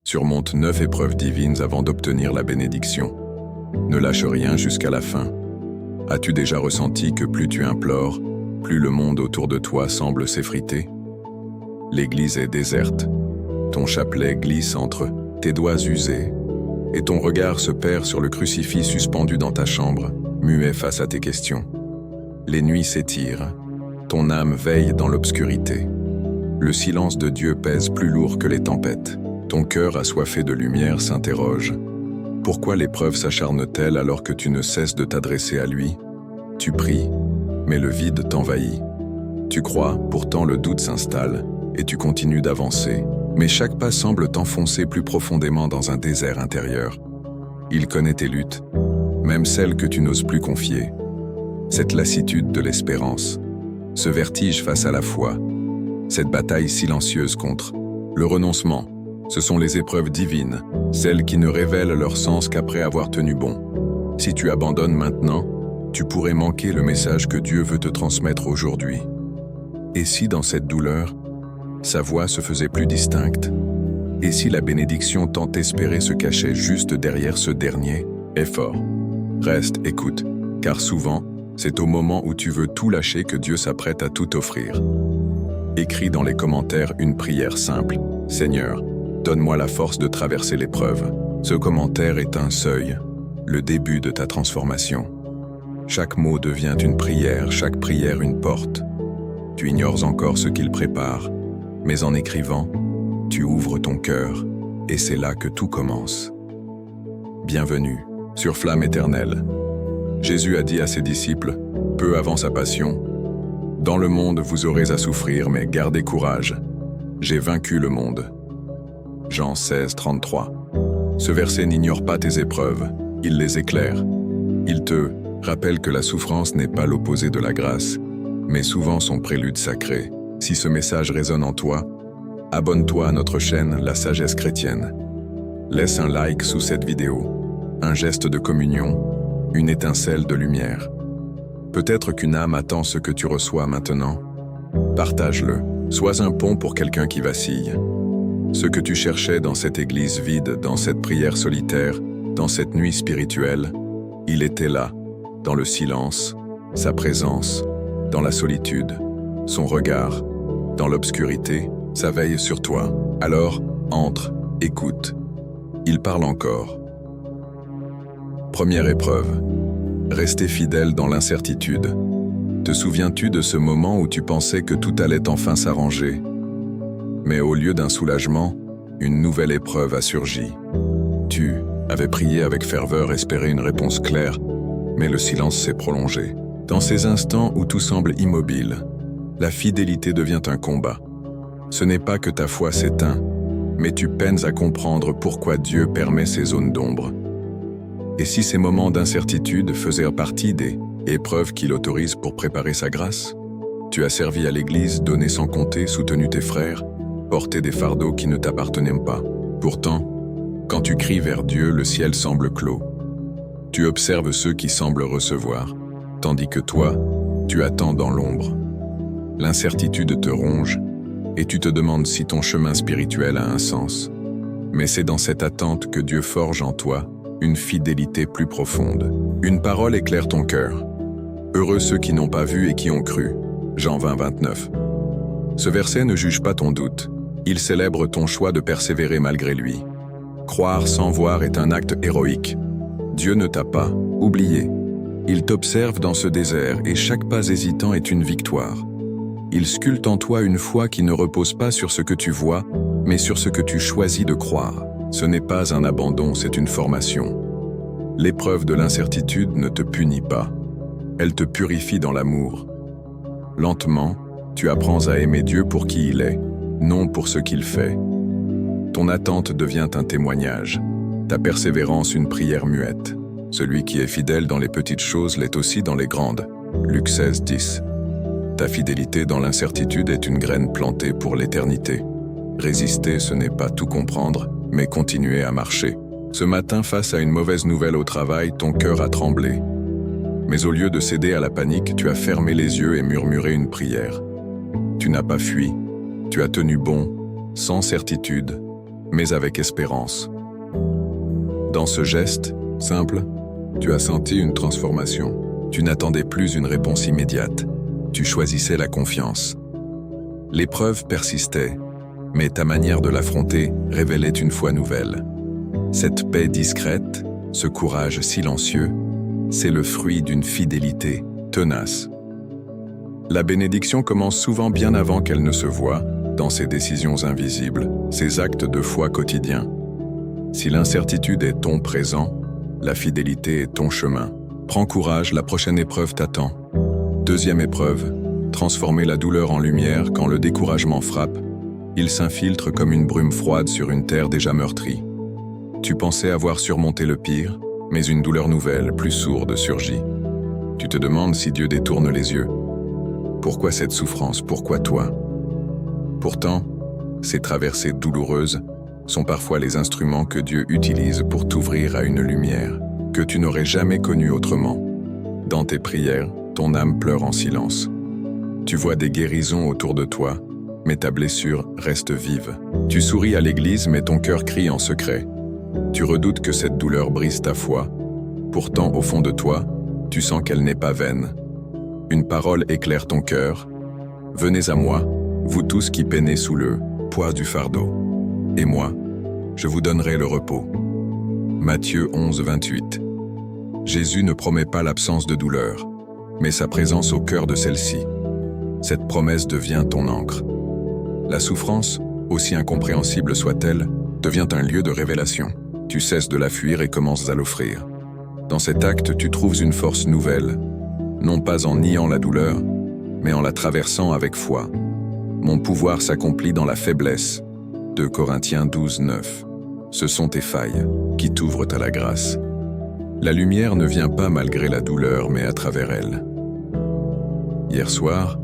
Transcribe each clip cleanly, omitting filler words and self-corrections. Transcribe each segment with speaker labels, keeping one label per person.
Speaker 1: Surmonte 9 épreuves divines avant d'obtenir la bénédiction. Ne lâche rien jusqu'à la fin. As-tu déjà ressenti que plus tu implores, plus le monde autour de toi semble s'effriter? L'église est déserte. Ton chapelet glisse entre tes doigts usés, et ton regard se perd sur le crucifix suspendu dans ta chambre, muet face à tes questions. Les nuits s'étirent. Ton âme veille dans l'obscurité. Le silence de Dieu pèse plus lourd que les tempêtes. Ton cœur assoiffé de lumière s'interroge. Pourquoi l'épreuve s'acharne-t-elle alors que tu ne cesses de t'adresser à lui? Tu pries, mais le vide t'envahit. Tu crois, pourtant le doute s'installe, et tu continues d'avancer. Mais chaque pas semble t'enfoncer plus profondément dans un désert intérieur. Il connaît tes luttes, même celles que tu n'oses plus confier. Cette lassitude de l'espérance, ce vertige face à la foi, cette bataille silencieuse contre le renoncement, ce sont les épreuves divines, celles qui ne révèlent leur sens qu'après avoir tenu bon. Si tu abandonnes maintenant, tu pourrais manquer le message que Dieu veut te transmettre aujourd'hui. Et si dans cette douleur, sa voix se faisait plus distincte? Et si la bénédiction tant espérée se cachait juste derrière ce dernier? Aie fort. Reste, écoute, car souvent, c'est au moment où tu veux tout lâcher que Dieu s'apprête à tout offrir. Écris dans les commentaires une prière simple. Seigneur, donne-moi la force de traverser l'épreuve. Ce commentaire est un seuil, le début de ta transformation. Chaque mot devient une prière, chaque prière une porte. Tu ignores encore ce qu'il prépare, mais en écrivant, tu ouvres ton cœur, et c'est là que tout commence. Bienvenue sur Flamme éternelle. Jésus a dit à ses disciples, peu avant sa passion, « Dans le monde vous aurez à souffrir, mais gardez courage. J'ai vaincu le monde. » Jean 16, 33. Ce verset n'ignore pas tes épreuves, il les éclaire. Il te rappelle que la souffrance n'est pas l'opposé de la grâce, mais souvent son prélude sacré. Si ce message résonne en toi, abonne-toi à notre chaîne La Sagesse Chrétienne. Laisse un like sous cette vidéo, un geste de communion, une étincelle de lumière. Peut-être qu'une âme attend ce que tu reçois maintenant. Partage-le, sois un pont pour quelqu'un qui vacille. Ce que tu cherchais dans cette église vide, dans cette prière solitaire, dans cette nuit spirituelle, il était là, dans le silence, sa présence, dans la solitude, son regard, dans l'obscurité, sa veille sur toi. Alors, entre, écoute. Il parle encore. Première épreuve. Rester fidèle dans l'incertitude. Te souviens-tu de ce moment où tu pensais que tout allait enfin s'arranger? Mais au lieu d'un soulagement, une nouvelle épreuve a surgi. Tu avais prié avec ferveur, espéré une réponse claire, mais le silence s'est prolongé. Dans ces instants où tout semble immobile, la fidélité devient un combat. Ce n'est pas que ta foi s'éteint, mais tu peines à comprendre pourquoi Dieu permet ces zones d'ombre. Et si ces moments d'incertitude faisaient partie des épreuves qu'il autorise pour préparer sa grâce? Tu as servi à l'Église, donné sans compter, soutenu tes frères, porté des fardeaux qui ne t'appartenaient pas. Pourtant, quand tu cries vers Dieu, le ciel semble clos. Tu observes ceux qui semblent recevoir, tandis que toi, tu attends dans l'ombre. L'incertitude te ronge, et tu te demandes si ton chemin spirituel a un sens. Mais c'est dans cette attente que Dieu forge en toi une fidélité plus profonde. Une parole éclaire ton cœur. Heureux ceux qui n'ont pas vu et qui ont cru. Jean 20, 29. Ce verset ne juge pas ton doute. Il célèbre ton choix de persévérer malgré lui. Croire sans voir est un acte héroïque. Dieu ne t'a pas oublié. Il t'observe dans ce désert et chaque pas hésitant est une victoire. Il sculpte en toi une foi qui ne repose pas sur ce que tu vois, mais sur ce que tu choisis de croire. Ce n'est pas un abandon, c'est une formation. L'épreuve de l'incertitude ne te punit pas. Elle te purifie dans l'amour. Lentement, tu apprends à aimer Dieu pour qui il est, non pour ce qu'il fait. Ton attente devient un témoignage, ta persévérance une prière muette. Celui qui est fidèle dans les petites choses l'est aussi dans les grandes. Luc 16, 10. Ta fidélité dans l'incertitude est une graine plantée pour l'éternité. Résister, ce n'est pas tout comprendre, mais continuer à marcher. Ce matin, face à une mauvaise nouvelle au travail, ton cœur a tremblé. Mais au lieu de céder à la panique, tu as fermé les yeux et murmuré une prière. Tu n'as pas fui, tu as tenu bon, sans certitude, mais avec espérance. Dans ce geste, simple, tu as senti une transformation. Tu n'attendais plus une réponse immédiate. Tu choisissais la confiance. L'épreuve persistait, mais ta manière de l'affronter révélait une foi nouvelle. Cette paix discrète, ce courage silencieux, c'est le fruit d'une fidélité tenace. La bénédiction commence souvent bien avant qu'elle ne se voie, dans ses décisions invisibles, ses actes de foi quotidiens. Si l'incertitude est ton présent, la fidélité est ton chemin. Prends courage, la prochaine épreuve t'attend. Deuxième épreuve, transformer la douleur en lumière quand le découragement frappe. Il s'infiltre comme une brume froide sur une terre déjà meurtrie. Tu pensais avoir surmonté le pire, mais une douleur nouvelle, plus sourde, surgit. Tu te demandes si Dieu détourne les yeux. Pourquoi cette souffrance? Pourquoi toi? Pourtant, ces traversées douloureuses sont parfois les instruments que Dieu utilise pour t'ouvrir à une lumière que tu n'aurais jamais connue autrement. Dans tes prières, ton âme pleure en silence. Tu vois des guérisons autour de toi, mais ta blessure reste vive. Tu souris à l'église, mais ton cœur crie en secret. Tu redoutes que cette douleur brise ta foi. Pourtant, au fond de toi, tu sens qu'elle n'est pas vaine. Une parole éclaire ton cœur. Venez à moi, vous tous qui peinez sous le poids du fardeau. Et moi, je vous donnerai le repos. Matthieu 11, 28. Jésus ne promet pas l'absence de douleur, mais sa présence au cœur de celle-ci. Cette promesse devient ton encre. La souffrance, aussi incompréhensible soit-elle, devient un lieu de révélation. Tu cesses de la fuir et commences à l'offrir. Dans cet acte, tu trouves une force nouvelle, non pas en niant la douleur, mais en la traversant avec foi. Mon pouvoir s'accomplit dans la faiblesse. 2 Corinthiens 12, 9. Ce sont tes failles qui t'ouvrent à la grâce. La lumière ne vient pas malgré la douleur, mais à travers elle. Hier soir,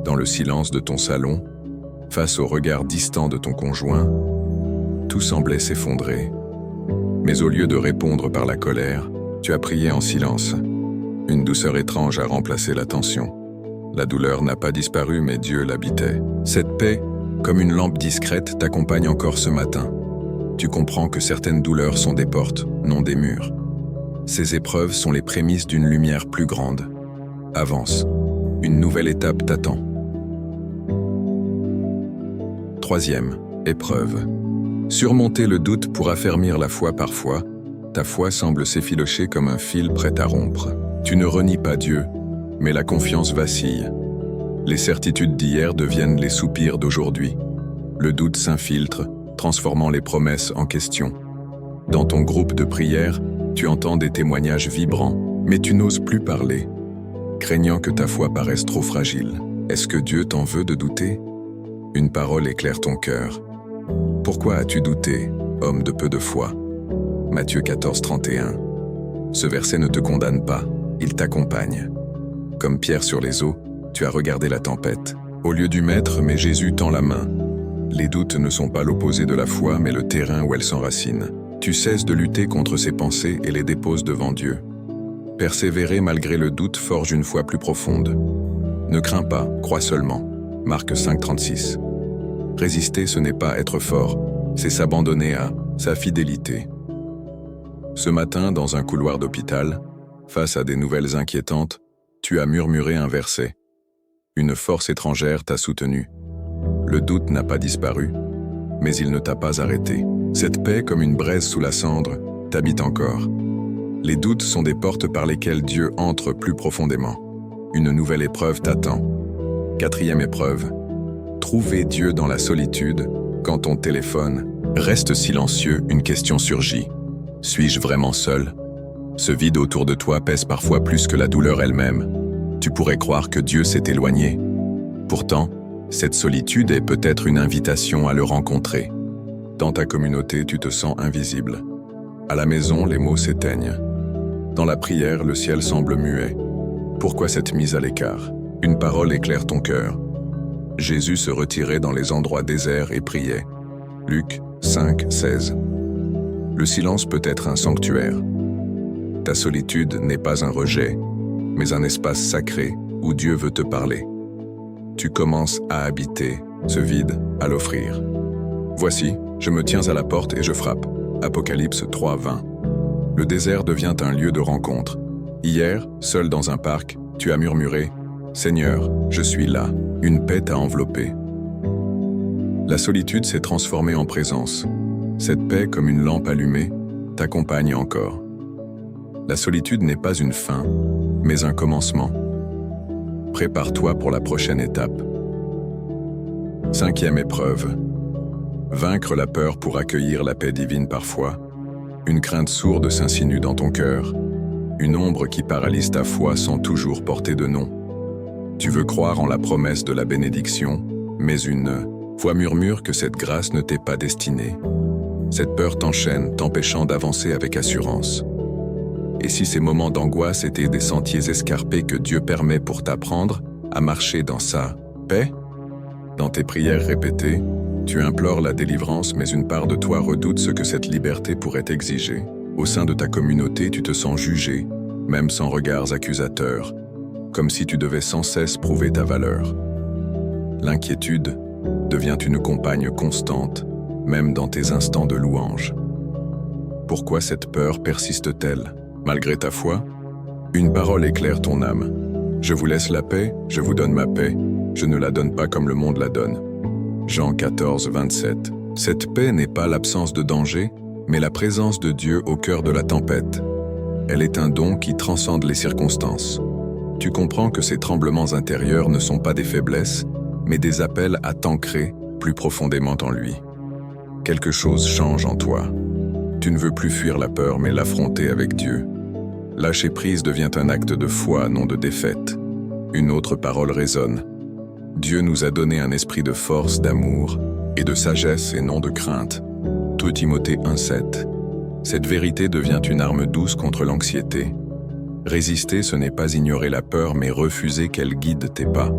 Speaker 1: dans le silence de ton salon, face au regard distant de ton conjoint, tout semblait s'effondrer. Mais au lieu de répondre par la colère, tu as prié en silence. Une douceur étrange a remplacé la tension. La douleur n'a pas disparu, mais Dieu l'habitait. Cette paix, comme une lampe discrète, t'accompagne encore ce matin. Tu comprends que certaines douleurs sont des portes, non des murs. Ces épreuves sont les prémices d'une lumière plus grande. Avance. Une nouvelle étape t'attend. Troisième épreuve. Surmonter le doute pour affermir la foi parfois. Ta foi semble s'effilocher comme un fil prêt à rompre. Tu ne renies pas Dieu, mais la confiance vacille. Les certitudes d'hier deviennent les soupirs d'aujourd'hui. Le doute s'infiltre, transformant les promesses en questions. Dans ton groupe de prière, tu entends des témoignages vibrants, mais tu n'oses plus parler, craignant que ta foi paraisse trop fragile. Est-ce que Dieu t'en veut de douter? Une parole éclaire ton cœur. Pourquoi as-tu douté, homme de peu de foi? Matthieu 14, 31. Ce verset ne te condamne pas, il t'accompagne. Comme Pierre sur les eaux, tu as regardé la tempête. Au lieu du maître, mais Jésus tend la main. Les doutes ne sont pas l'opposé de la foi, mais le terrain où elle s'enracine. Tu cesses de lutter contre ces pensées et les déposes devant Dieu. Persévérer malgré le doute forge une foi plus profonde. Ne crains pas, crois seulement. Marc 5, 36. Résister, ce n'est pas être fort, c'est s'abandonner à sa fidélité. Ce matin, dans un couloir d'hôpital, face à des nouvelles inquiétantes, tu as murmuré un verset. Une force étrangère t'a soutenu. Le doute n'a pas disparu, mais il ne t'a pas arrêté. Cette paix, comme une braise sous la cendre, t'habite encore. Les doutes sont des portes par lesquelles Dieu entre plus profondément. Une nouvelle épreuve t'attend. Quatrième épreuve. Trouver Dieu dans la solitude, quand ton téléphone reste silencieux, une question surgit. Suis-je vraiment seul? Ce vide autour de toi pèse parfois plus que la douleur elle-même. Tu pourrais croire que Dieu s'est éloigné. Pourtant, cette solitude est peut-être une invitation à le rencontrer. Dans ta communauté, tu te sens invisible. À la maison, les mots s'éteignent. Dans la prière, le ciel semble muet. Pourquoi cette mise à l'écart? Une parole éclaire ton cœur. Jésus se retirait dans les endroits déserts et priait. Luc 5, 16. Le silence peut être un sanctuaire. Ta solitude n'est pas un rejet, mais un espace sacré où Dieu veut te parler. Tu commences à habiter ce vide, à l'offrir. Voici, je me tiens à la porte et je frappe. Apocalypse 3, 20. Le désert devient un lieu de rencontre. Hier, seul dans un parc, tu as murmuré « Seigneur, je suis là ». Une paix t'a enveloppé. La solitude s'est transformée en présence. Cette paix, comme une lampe allumée, t'accompagne encore. La solitude n'est pas une fin, mais un commencement. Prépare-toi pour la prochaine étape. 5e épreuve. Vaincre la peur pour accueillir la paix divine parfois. Une crainte sourde s'insinue dans ton cœur. Une ombre qui paralyse ta foi sans toujours porter de nom. Tu veux croire en la promesse de la bénédiction, mais une voix murmure que cette grâce ne t'est pas destinée. Cette peur t'enchaîne, t'empêchant d'avancer avec assurance. Et si ces moments d'angoisse étaient des sentiers escarpés que Dieu permet pour t'apprendre à marcher dans sa paix? Dans tes prières répétées, tu implores la délivrance, mais une part de toi redoute ce que cette liberté pourrait exiger. Au sein de ta communauté, tu te sens jugé, même sans regards accusateurs, comme si tu devais sans cesse prouver ta valeur. L'inquiétude devient une compagne constante, même dans tes instants de louange. Pourquoi cette peur persiste-t-elle? Malgré ta foi, une parole éclaire ton âme. Je vous laisse la paix, je vous donne ma paix, je ne la donne pas comme le monde la donne. Jean 14, 27. Cette paix n'est pas l'absence de danger, mais la présence de Dieu au cœur de la tempête. Elle est un don qui transcende les circonstances. Tu comprends que ces tremblements intérieurs ne sont pas des faiblesses, mais des appels à t'ancrer plus profondément en lui. Quelque chose change en toi. Tu ne veux plus fuir la peur, mais l'affronter avec Dieu. Lâcher prise devient un acte de foi, non de défaite. Une autre parole résonne. Dieu nous a donné un esprit de force, d'amour et de sagesse et non de crainte. 2 Timothée 1,7. Cette vérité devient une arme douce contre l'anxiété. Résister, ce n'est pas ignorer la peur, mais refuser qu'elle guide tes pas.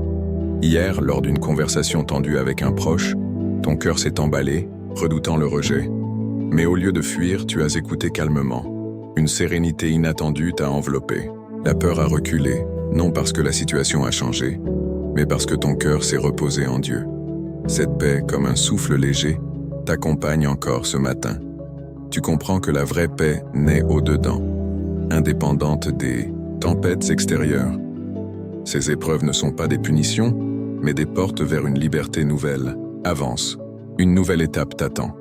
Speaker 1: Hier, lors d'une conversation tendue avec un proche, ton cœur s'est emballé, redoutant le rejet. Mais au lieu de fuir, tu as écouté calmement. Une sérénité inattendue t'a enveloppé. La peur a reculé, non parce que la situation a changé, mais parce que ton cœur s'est reposé en Dieu. Cette paix, comme un souffle léger, t'accompagne encore ce matin. Tu comprends que la vraie paix naît au-dedans, indépendante des tempêtes extérieures. Ces épreuves ne sont pas des punitions, mais des portes vers une liberté nouvelle. Avance, une nouvelle étape t'attend.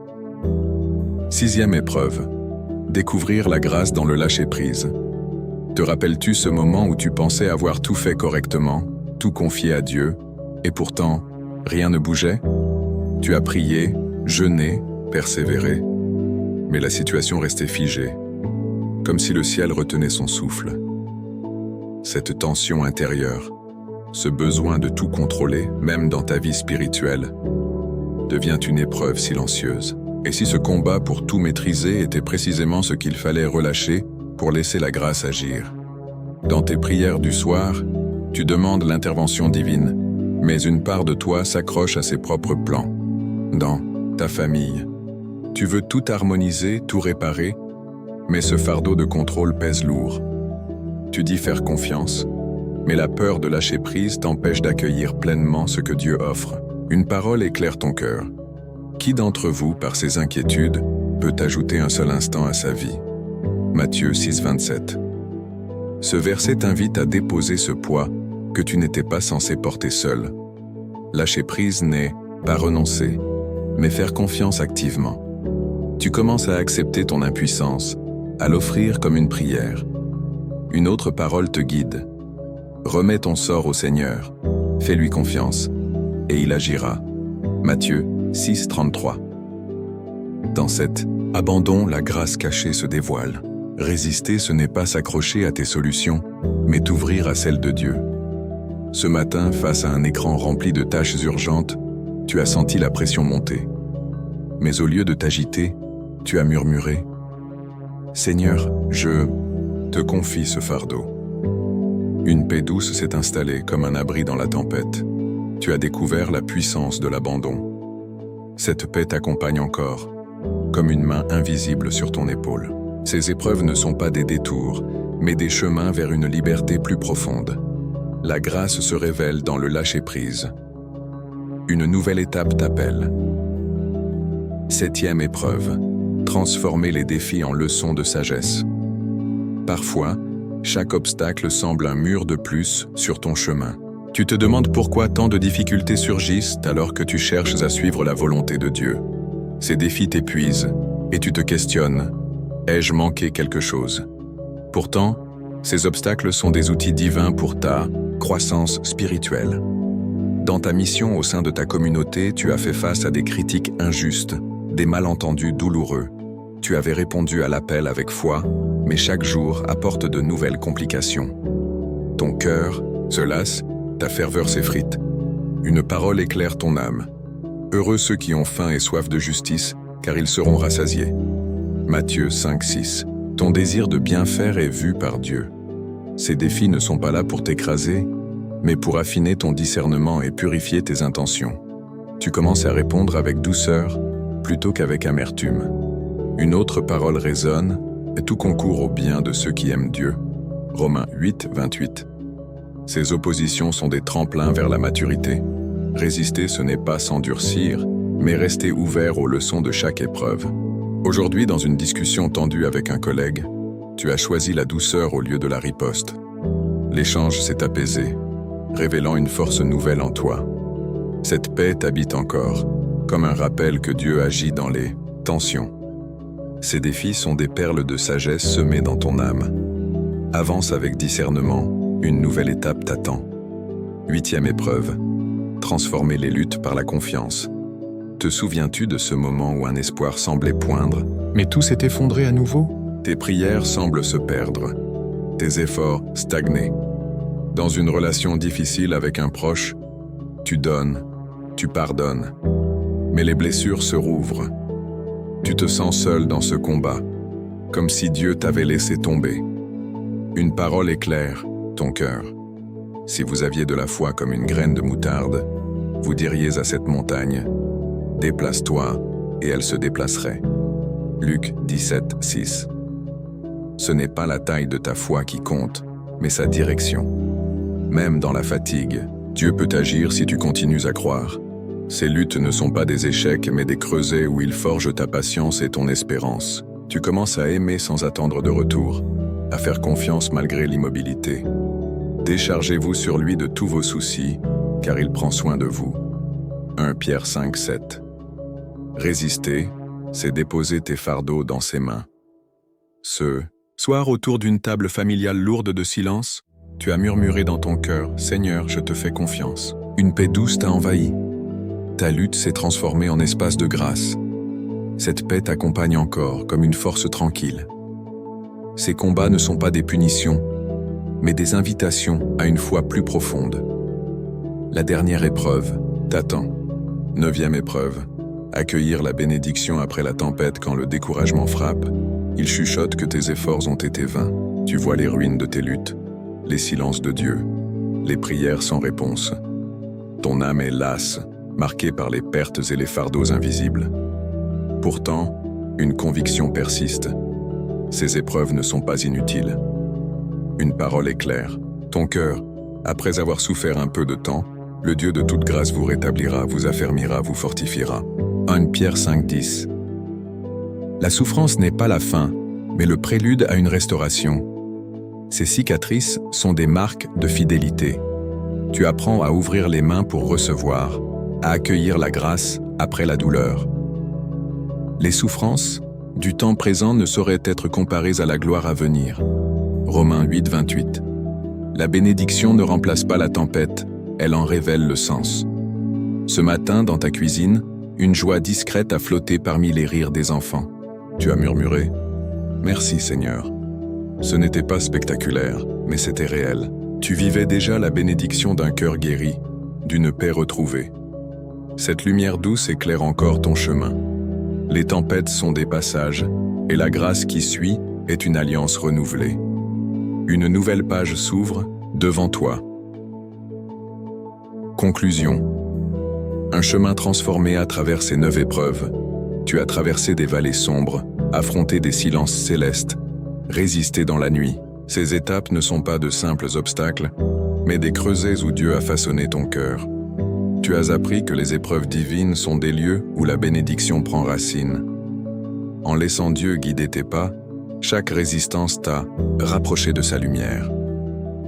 Speaker 1: 6e épreuve. Découvrir la grâce dans le lâcher-prise. Te rappelles-tu ce moment où tu pensais avoir tout fait correctement, tout confié à Dieu, et pourtant, rien ne bougeait? Tu as prié, jeûné, persévéré, mais la situation restait figée, comme si le ciel retenait son souffle. Cette tension intérieure, ce besoin de tout contrôler, même dans ta vie spirituelle, devient une épreuve silencieuse. Et si ce combat pour tout maîtriser était précisément ce qu'il fallait relâcher pour laisser la grâce agir? Dans tes prières du soir, tu demandes l'intervention divine, mais une part de toi s'accroche à ses propres plans. Dans ta famille, tu veux tout harmoniser, tout réparer, mais ce fardeau de contrôle pèse lourd. Tu dis faire confiance, mais la peur de lâcher prise t'empêche d'accueillir pleinement ce que Dieu offre. Une parole éclaire ton cœur. Qui d'entre vous, par ses inquiétudes, peut ajouter un seul instant à sa vie? Matthieu 6, 27. Ce verset t'invite à déposer ce poids que tu n'étais pas censé porter seul. Lâcher prise n'est pas renoncer, mais faire confiance activement. Tu commences à accepter ton impuissance, à l'offrir comme une prière. Une autre parole te guide. Remets ton sort au Seigneur, fais-lui confiance, et il agira. Matthieu 6, 33. Dans cet abandon, la grâce cachée se dévoile. Résister, ce n'est pas s'accrocher à tes solutions, mais t'ouvrir à celles de Dieu. Ce matin, face à un écran rempli de tâches urgentes, tu as senti la pression monter. Mais au lieu de t'agiter, tu as murmuré « Seigneur, je te confie ce fardeau ». Une paix douce s'est installée comme un abri dans la tempête. Tu as découvert la puissance de l'abandon. Cette paix t'accompagne encore, comme une main invisible sur ton épaule. Ces épreuves ne sont pas des détours, mais des chemins vers une liberté plus profonde. La grâce se révèle dans le lâcher-prise. Une nouvelle étape t'appelle. Septième épreuve. Transformer les défis en leçons de sagesse. Parfois, chaque obstacle semble un mur de plus sur ton chemin. Tu te demandes pourquoi tant de difficultés surgissent alors que tu cherches à suivre la volonté de Dieu. Ces défis t'épuisent et tu te questionnes. Ai-je manqué quelque chose? Pourtant, ces obstacles sont des outils divins pour ta croissance spirituelle. Dans ta mission au sein de ta communauté, tu as fait face à des critiques injustes, des malentendus douloureux. Tu avais répondu à l'appel avec foi, mais chaque jour apporte de nouvelles complications. Ton cœur se lasse, ta ferveur s'effrite. Une parole éclaire ton âme. Heureux ceux qui ont faim et soif de justice, car ils seront rassasiés. Matthieu 5,6. Ton désir de bien faire est vu par Dieu. Ces défis ne sont pas là pour t'écraser, mais pour affiner ton discernement et purifier tes intentions. Tu commences à répondre avec douceur plutôt qu'avec amertume. Une autre parole résonne, et tout concourt au bien de ceux qui aiment Dieu. Romains 8,28. Ces oppositions sont des tremplins vers la maturité. Résister, ce n'est pas s'endurcir, mais rester ouvert aux leçons de chaque épreuve. Aujourd'hui, dans une discussion tendue avec un collègue, tu as choisi la douceur au lieu de la riposte. L'échange s'est apaisé, révélant une force nouvelle en toi. Cette paix t'habite encore, comme un rappel que Dieu agit dans les tensions. Ces défis sont des perles de sagesse semées dans ton âme. Avance avec discernement, une nouvelle étape t'attend. Huitième épreuve. Transformer les luttes par la confiance. Te souviens-tu de ce moment où un espoir semblait poindre, mais tout s'est effondré à nouveau? Tes prières semblent se perdre, tes efforts stagner. Dans une relation difficile avec un proche, tu donnes, tu pardonnes, mais les blessures se rouvrent. Tu te sens seul dans ce combat, comme si Dieu t'avait laissé tomber. Une parole éclaire ton cœur. Si vous aviez de la foi comme une graine de moutarde, vous diriez à cette montagne, « Déplace-toi » et elle se déplacerait. Luc 17,6. Ce n'est pas la taille de ta foi qui compte, mais sa direction. Même dans la fatigue, Dieu peut agir si tu continues à croire. Ces luttes ne sont pas des échecs, mais des creusets où il forge ta patience et ton espérance. Tu commences à aimer sans attendre de retour, à faire confiance malgré l'immobilité. Déchargez-vous sur lui de tous vos soucis, car il prend soin de vous. 1 Pierre 5,7. Résister, c'est déposer tes fardeaux dans ses mains. Ce soir, autour d'une table familiale lourde de silence, tu as murmuré dans ton cœur, « Seigneur, je te fais confiance ». Une paix douce t'a envahi. Ta lutte s'est transformée en espace de grâce. Cette paix t'accompagne encore, comme une force tranquille. Ces combats ne sont pas des punitions, mais des invitations à une foi plus profonde. La dernière épreuve t'attend. 9e épreuve. Accueillir la bénédiction après la tempête quand le découragement frappe. Il chuchote que tes efforts ont été vains. Tu vois les ruines de tes luttes, les silences de Dieu, les prières sans réponse. Ton âme est lasse, marquée par les pertes et les fardeaux invisibles. Pourtant, une conviction persiste. Ces épreuves ne sont pas inutiles. Une parole éclaire. Ton cœur, après avoir souffert un peu de temps, le Dieu de toute grâce vous rétablira, vous affermira, vous fortifiera. 1 Pierre 5,10. La souffrance n'est pas la fin, mais le prélude à une restauration. Ces cicatrices sont des marques de fidélité. Tu apprends à ouvrir les mains pour recevoir, à accueillir la grâce après la douleur. Les souffrances du temps présent ne sauraient être comparées à la gloire à venir. Romains 8,28. La bénédiction ne remplace pas la tempête, elle en révèle le sens. Ce matin, dans ta cuisine, une joie discrète a flotté parmi les rires des enfants. Tu as murmuré « Merci Seigneur ». Ce n'était pas spectaculaire, mais c'était réel. Tu vivais déjà la bénédiction d'un cœur guéri, d'une paix retrouvée. Cette lumière douce éclaire encore ton chemin. Les tempêtes sont des passages, et la grâce qui suit est une alliance renouvelée. Une nouvelle page s'ouvre devant toi. Conclusion. Un chemin transformé à travers ces 9 épreuves. Tu as traversé des vallées sombres, affronté des silences célestes, résisté dans la nuit. Ces étapes ne sont pas de simples obstacles, mais des creusets où Dieu a façonné ton cœur. Tu as appris que les épreuves divines sont des lieux où la bénédiction prend racine. En laissant Dieu guider tes pas, chaque résistance t'a rapproché de sa lumière.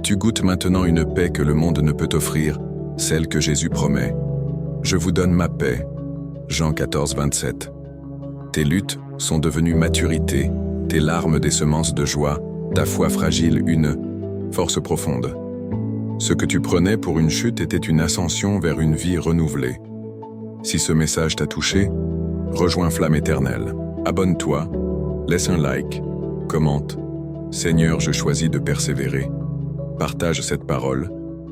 Speaker 1: Tu goûtes maintenant une paix que le monde ne peut offrir, celle que Jésus promet. Je vous donne ma paix. Jean 14, 27. Tes luttes sont devenues maturité, tes larmes des semences de joie, ta foi fragile une force profonde. Ce que tu prenais pour une chute était une ascension vers une vie renouvelée. Si ce message t'a touché, rejoins Flamme Éternelle. Abonne-toi, laisse un like, commente. Seigneur, je choisis de persévérer. Partage cette parole,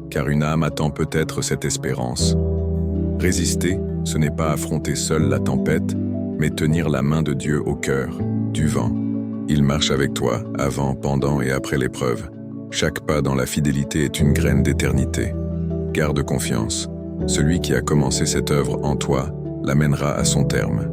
Speaker 1: car une âme attend peut-être cette espérance. Résister, ce n'est pas affronter seul la tempête, mais tenir la main de Dieu au cœur du vent. Il marche avec toi, avant, pendant et après l'épreuve. Chaque pas dans la fidélité est une graine d'éternité. Garde confiance. Celui qui a commencé cette œuvre en toi l'amènera à son terme.